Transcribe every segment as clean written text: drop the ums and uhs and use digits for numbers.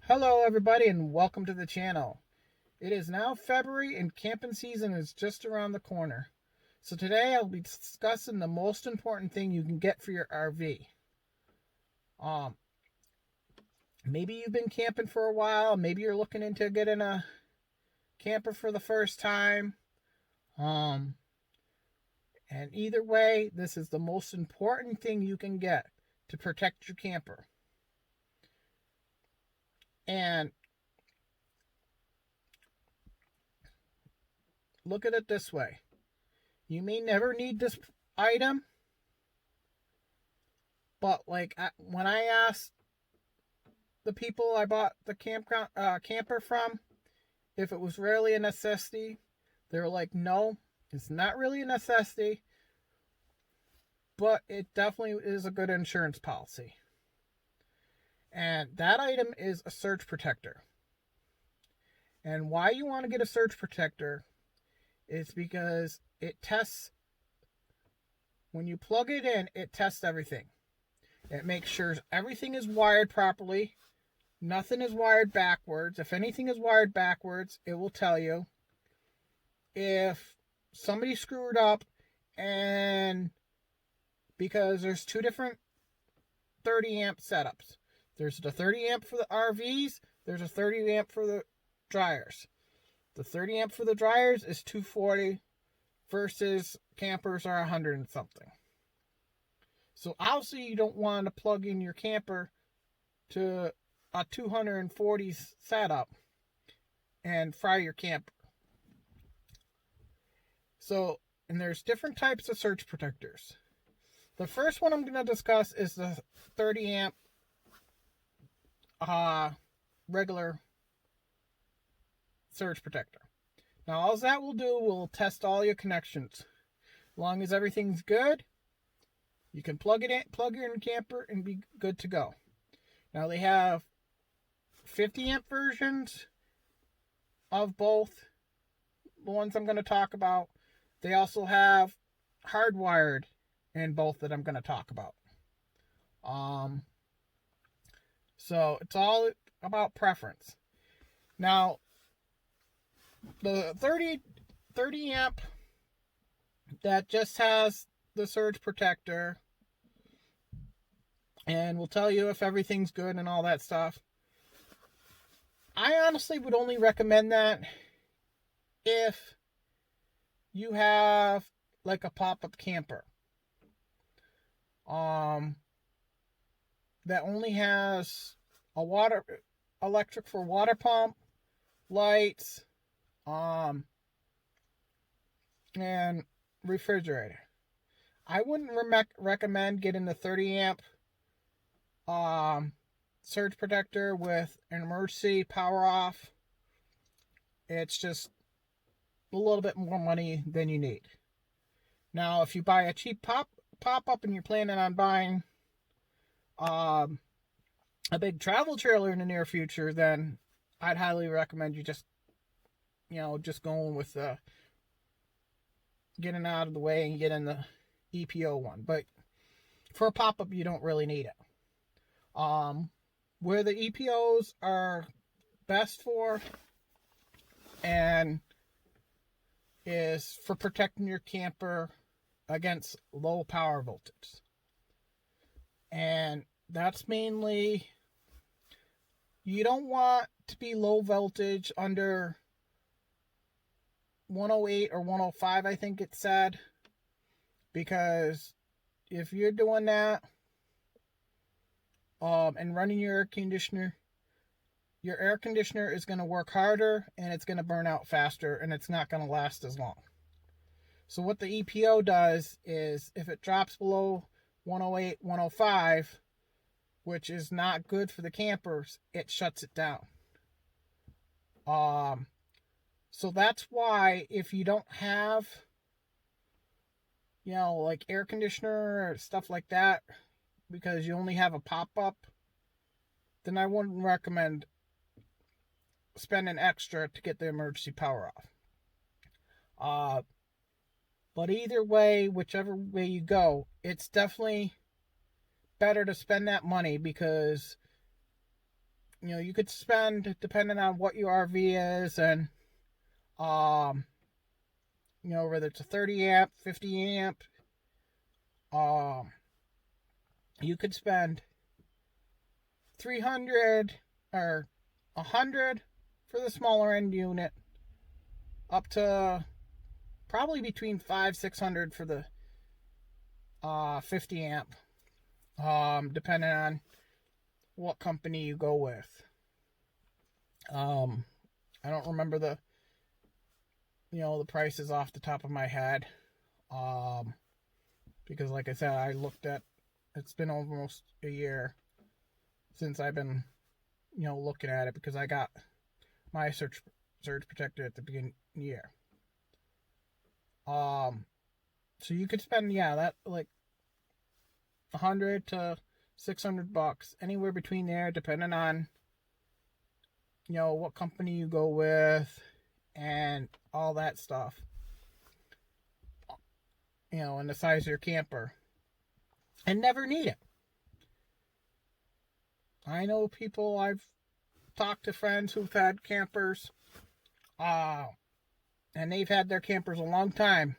Hello everybody and welcome to the channel. It is now February and camping season is just around the corner. So today I'll be discussing the most important thing you can get for your RV. Um, Maybe you've been camping for a while, maybe you're looking into getting a camper for the first time. Um, and either way, this is the most important thing you can get to protect your camper. And look at it this way. You may never need this item, but when I asked the people I bought the camper from if it was really a necessity, they were like, no, it's not really a necessity, but it definitely is a good insurance policy. And that item is a surge protector. And why you want to get a surge protector is because it tests, when you plug it in, it tests everything. It makes sure everything is wired properly. Nothing is wired backwards. If anything is wired backwards, it will tell you. If somebody screwed up, and because there's two different 30 amp setups. There's the 30 amp for the RVs. There's a 30 amp for the dryers. The 30 amp for the dryers is 240 versus campers are 100 and something. So obviously you don't want to plug in your camper to a 240 setup and fry your camper. So, and there's different types of surge protectors. The first one I'm going to discuss is the 30 amp regular surge protector. Now all that will do will test all your connections. As long as everything's good, you can plug it in, plug your camper, and be good to go. Now they have 50 amp versions of both the ones I'm going to talk about. They also have hardwired in both that I'm going to talk about. So it's all about preference. Now, the 30 amp that just has the surge protector and will tell you if everything's good and all that stuff. I honestly would only recommend that if you have like a pop-up camper that only has a electric for water pump, lights, and refrigerator. I wouldn't recommend getting the 30 amp surge protector with an emergency power off. It's just a little bit more money than you need. Now, if you buy a cheap pop-up and you're planning on buying a big travel trailer in the near future, then I'd highly recommend you just going with getting out of the way and getting the EPO one. But for a pop-up, you don't really need it. Where the EPOs are best for and is for protecting your camper against low power voltage. And that's mainly, you don't want to be low voltage under 108 or 105, I think it said. Because if you're doing that and running your air conditioner is going to work harder and it's going to burn out faster and it's not going to last as long. So what the EPO does is if it drops below 108, 105, which is not good for the campers, it shuts it down. So that's why if you don't have, like air conditioner or stuff like that, because you only have a pop-up, then I wouldn't recommend spending extra to get the emergency power off. But either way, whichever way you go, it's definitely better to spend that money because you could spend, depending on what your RV is, and whether it's a 30 amp, 50 amp, you could spend 300 or 100 for the smaller end unit, up to probably between 500-600 for the 50 amp, depending on what company you go with. I don't remember the prices off the top of my head, because like I said, it's been almost a year since I've been looking at it, because I got my surge protector at the beginning of the year. So you could spend that like $100 to $600, anywhere between there, depending on what company you go with and all that stuff, and the size of your camper, and never need it. I know people, I've talked to friends who've had campers, and they've had their campers a long time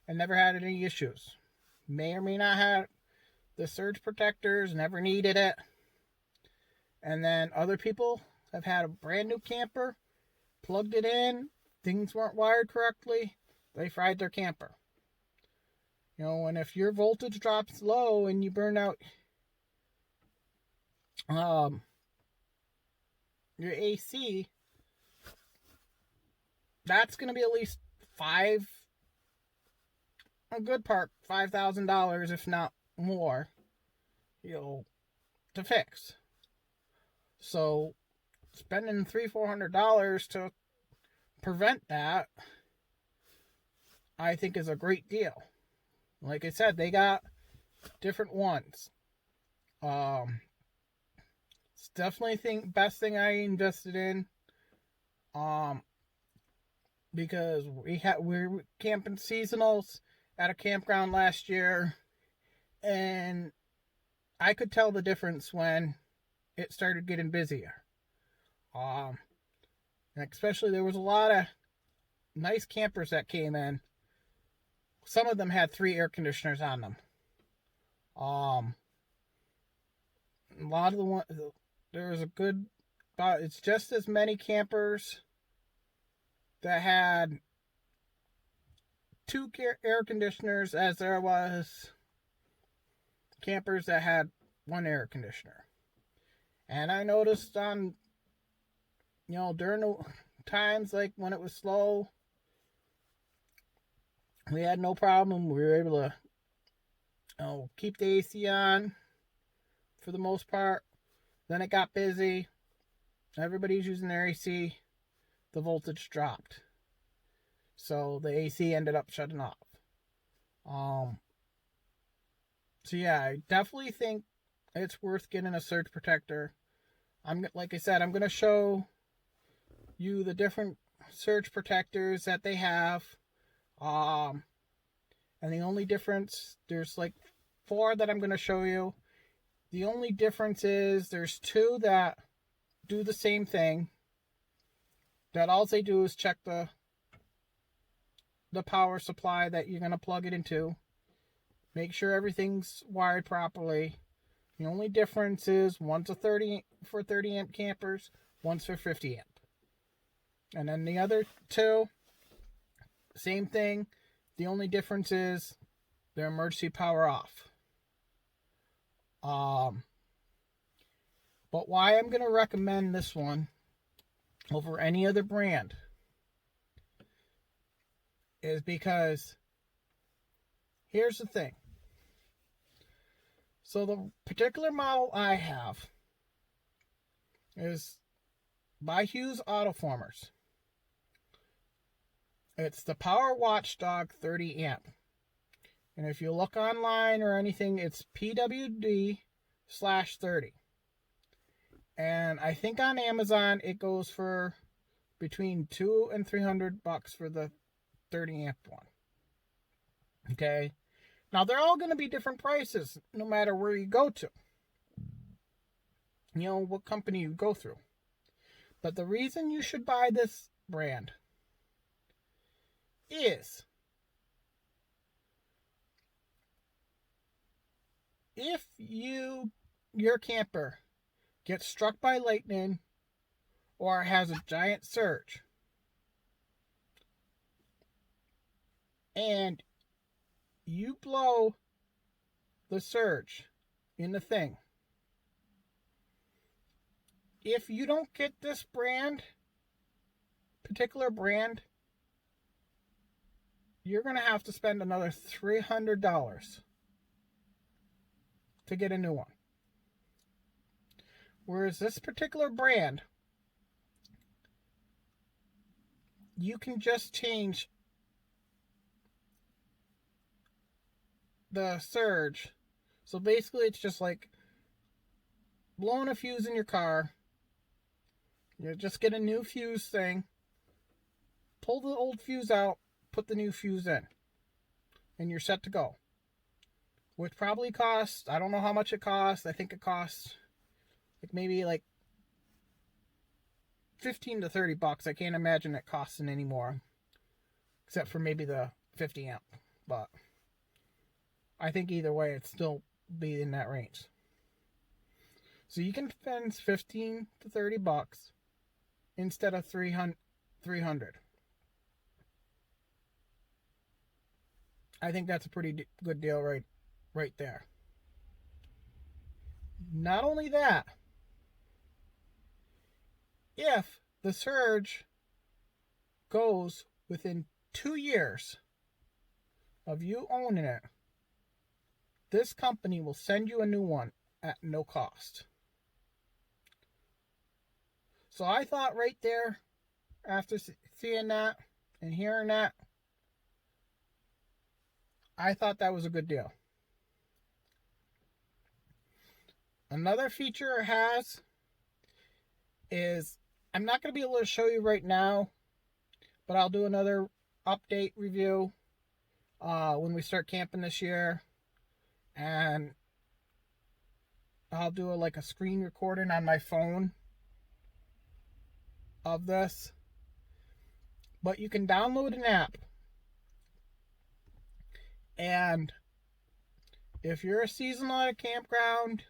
and never had any issues. May or may not have the surge protectors, never needed it. And then other people have had a brand new camper, plugged it in, things weren't wired correctly, they fried their camper. And if your voltage drops low and you burn out your AC, that's going to be at least $5,000, if not more, to fix. So spending $300-400 to prevent that, I think, is a great deal. Like I said, they got different ones. It's definitely best thing I invested in. Because we were camping seasonals at a campground last year, and I could tell the difference when it started getting busier. And especially, there was a lot of nice campers that came in. Some of them had 3 air conditioners on them. A lot of the ones, there was it's just as many campers that had 2 air conditioners as there was campers that had 1 air conditioner. And I noticed on, during the times like when it was slow, we had no problem. We were able to keep the AC on for the most part. Then it got busy. Everybody's using their AC. The voltage dropped. So the AC ended up shutting off. So yeah, I definitely think it's worth getting a surge protector. Like I said, I'm going to show you the different surge protectors that they have. And the only difference, there's like 4 that I'm going to show you. The only difference is there's 2 that do the same thing. That all they do is check the power supply that you're going to plug it into. Make sure everything's wired properly. The only difference is one's a 30 amp campers, one's for 50 amp. And then the other 2, same thing. The only difference is they're emergency power off. But why I'm going to recommend this one over any other brand is because here's the thing. So the particular model I have is by Hughes Autoformers. It's the Power Watchdog 30 amp. And if you look online or anything, it's PWD-30. And I think on Amazon it goes for between $200 and $300 for the 30 amp one. Okay. Now they're all going to be different prices no matter where you go to. what company you go through. But the reason you should buy this brand is if your camper gets struck by lightning or has a giant surge and you blow the surge in the thing, if you don't get this particular brand, you're going to have to spend another $300 to get a new one. Whereas this particular brand, you can just change the surge. So basically it's just like blowing a fuse in your car. You just get a new fuse thing, pull the old fuse out, put the new fuse in, and you're set to go. Which probably costs, I don't know how much it costs. I think it costs maybe 15 to 30 bucks. I can't imagine it costing any more, except for maybe the 50 amp. But I think either way, it'd still be in that range. So you can spend 15 to 30 bucks instead of 300. I think that's a pretty good deal right there. Not only that, if the surge goes within 2 years of you owning it, this company will send you a new one at no cost. So I thought right there, after seeing that and hearing that, I thought that was a good deal. Another feature it has is, I'm not going to be able to show you right now, but I'll do another update review when we start camping this year. And I'll do a screen recording on my phone of this. But you can download an app. And if you're a seasonal at a campground,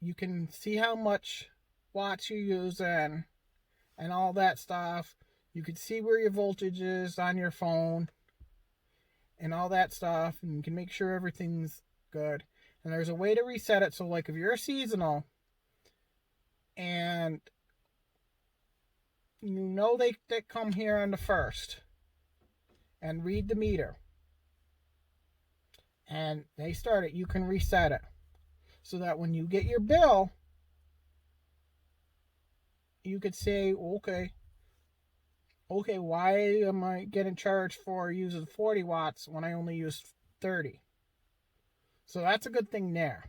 you can see how much watts you're using and all that stuff. You can see where your voltage is on your phone and all that stuff, and you can make sure everything's good. And there's a way to reset it. So if you're a seasonal and they come here on the 1st and read the meter and they start it, you can reset it so that when you get your bill, you could say, okay, why am I getting charged for using 40 watts when I only use 30? So that's a good thing there.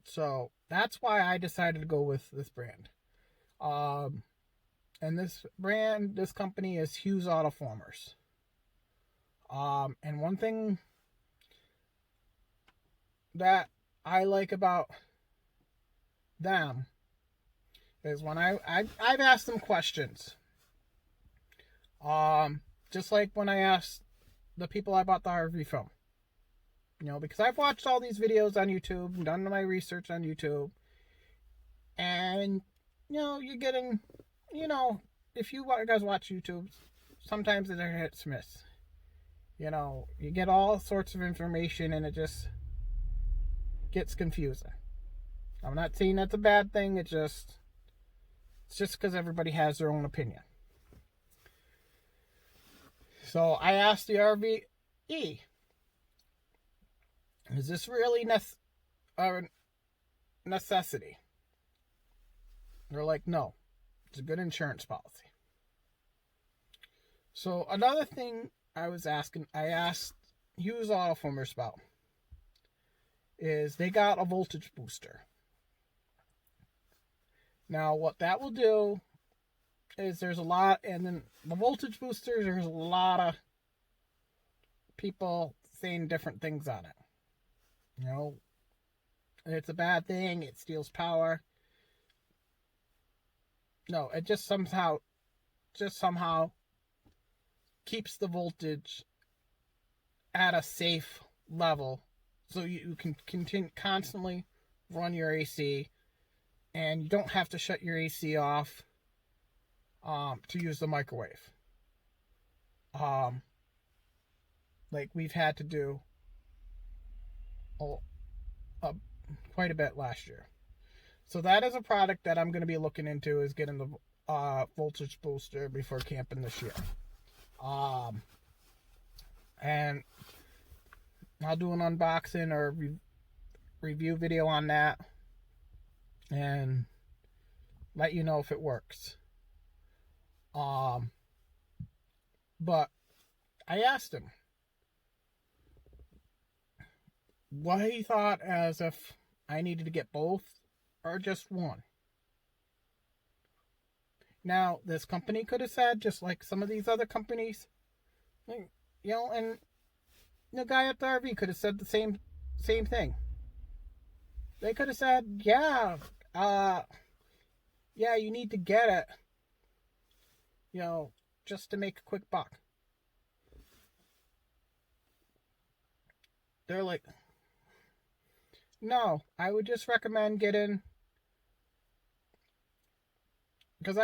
So that's why I decided to go with this brand. And this company is Hughes Autoformers. And one thing that I like about them is when I've asked them questions. Just like when I asked the people I bought the RV from. Because I've watched all these videos on YouTube and done my research on YouTube. And, you're getting, if you guys watch YouTube, sometimes it's a hit or miss. You get all sorts of information and it just gets confusing. I'm not saying that's a bad thing. It's just because everybody has their own opinion. So I asked the RVE, is this really a necessity? They're like, no, it's a good insurance policy. So another thing I asked Hughes Autoformers about is they got a voltage booster. Now what that will do is there's a lot, and then the voltage boosters, there's a lot of people saying different things on it. You know, it's a bad thing, it steals power. No, it just somehow keeps the voltage at a safe level so you can continue constantly run your AC, and you don't have to shut your AC off to use the microwave. Like we've had to do quite a bit last year. So that is a product that I'm going to be looking into, is getting the voltage booster before camping this year. And I'll do an unboxing or review video on that and let you know if it works. But I asked him what he thought, as if I needed to get both or just one. Now, this company could have said, just like some of these other companies, you know, and the guy at the RV could have said the same thing. They could have said, yeah, you need to get it, you know, just to make a quick buck. They're like, no, I would just recommend getting, because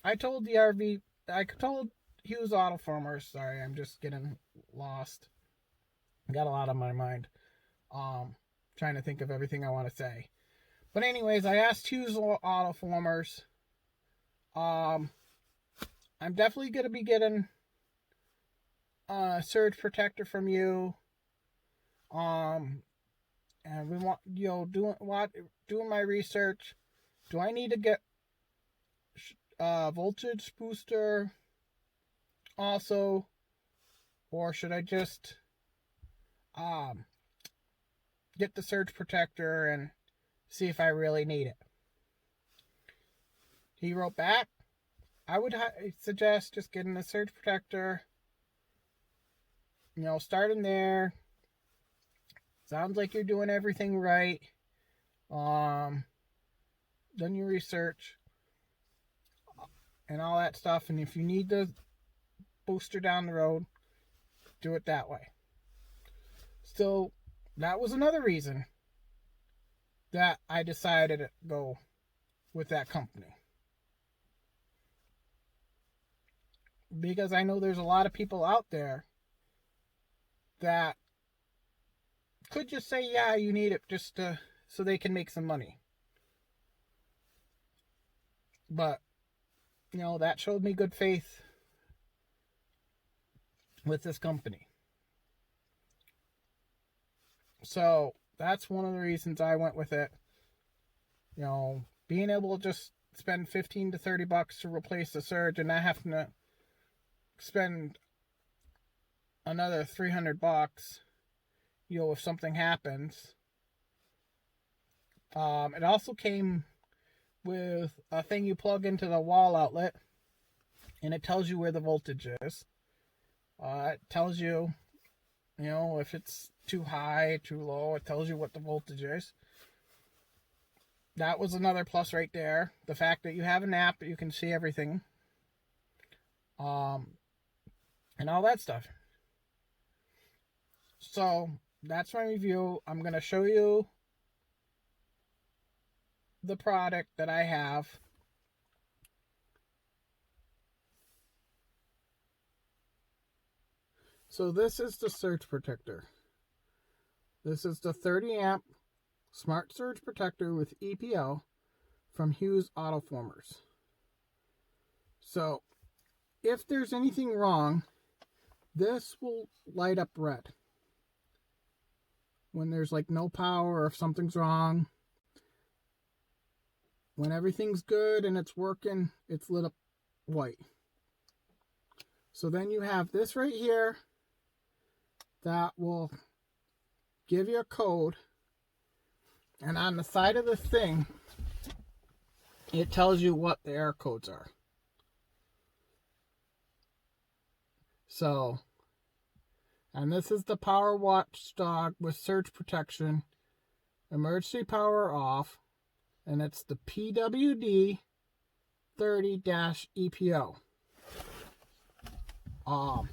I told the RV, I told Hughes Autoformers, sorry, I'm just getting lost. Got a lot on my mind. Trying to think of everything I want to say. But anyways, I asked Hughes Autoformers. I'm definitely going to be getting a surge protector from you. And we want, you know, doing my research. Do I need to get voltage booster also, or should I just get the surge protector and see if I really need it? He wrote back, I would suggest just getting the surge protector, you know, starting there. Sounds like you're doing everything right. Done your research and all that stuff, and if you need the booster down the road, do it that way. So that was another reason that I decided to go with that company, because I know there's a lot of people out there that could just say, yeah, you need it just so they can make some money. But, you know, that showed me good faith with this company. So that's one of the reasons I went with it. You know, being able to just spend $15 to $30 to replace the surge and not having to spend another $300, you know, if something happens. It also came with a thing you plug into the wall outlet, and it tells you where the voltage is. It tells you, you know, if it's too high, too low. It tells you what the voltage is. That was another plus right there. The fact that you have an app, you can see everything. And all that stuff. So that's my review. I'm going to show you the product that I have. So this is the surge protector. This is the 30 amp smart surge protector with EPO from Hughes Autoformers. So if there's anything wrong, this will light up red. When there's like no power or if something's wrong. When everything's good and it's working, it's lit up white. So then you have this right here that will give you a code, and on the side of this thing it tells you what the error codes are. So, and this is the Power Watchdog with surge protection, emergency power off, and it's the PWD-30 EPO. And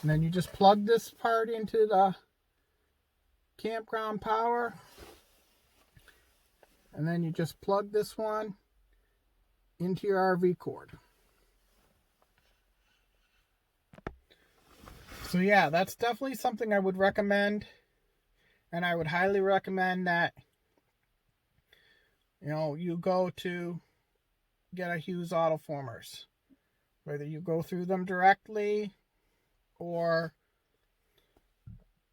then you just plug this part into the campground power, and then you just plug this one into your RV cord. So yeah, that's definitely something I would recommend, and I would highly recommend that, you know, you go to get a Hughes Autoformers, whether you go through them directly or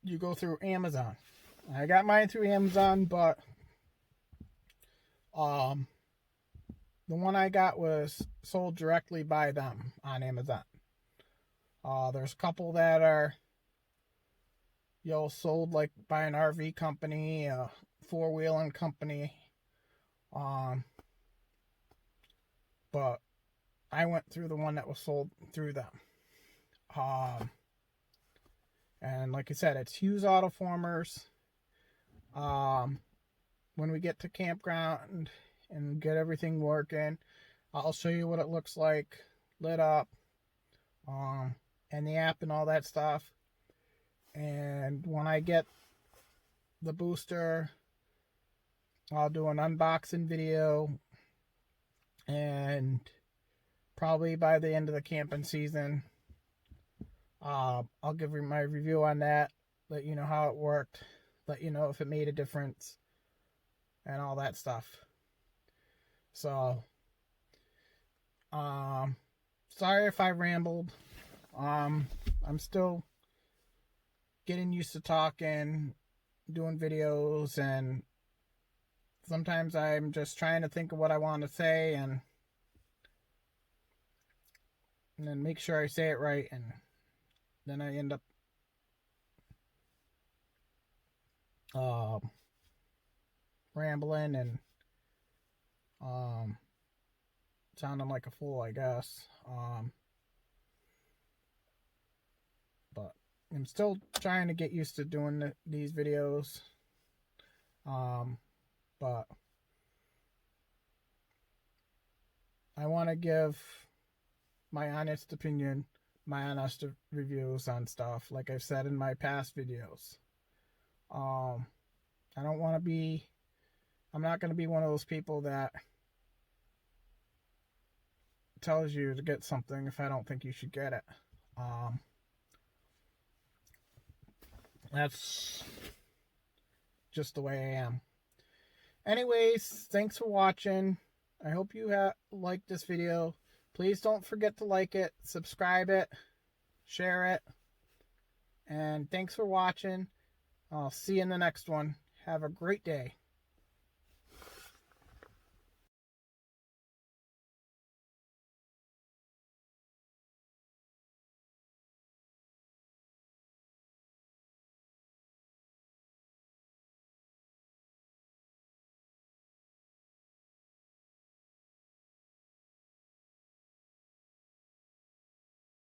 you go through Amazon. I got mine through Amazon, but the one I got was sold directly by them on Amazon. There's a couple that are, you know, sold like by an RV company, a four-wheeling company. But I went through the one that was sold through them. And like I said, it's Hughes Autoformers. When we get to campground and get everything working, I'll show you what it looks like lit up, and the app and all that stuff. And when I get the booster, I'll do an unboxing video, and probably by the end of the camping season, I'll give you my review on that, let you know how it worked, let you know if it made a difference, and all that stuff. So, sorry if I rambled. I'm still getting used to talking, doing videos, and sometimes I'm just trying to think of what I want to say and then make sure I say it right, and then I end up rambling and sounding like a fool, I guess. But I'm still trying to get used to doing these videos. But I want to give my honest opinion, my honest reviews on stuff, like I've said in my past videos. I'm not going to be one of those people that tells you to get something if I don't think you should get it. That's just the way I am. Anyways, thanks for watching. I hope you liked this video. Please don't forget to like it, subscribe it, share it. And thanks for watching. I'll see you in the next one. Have a great day.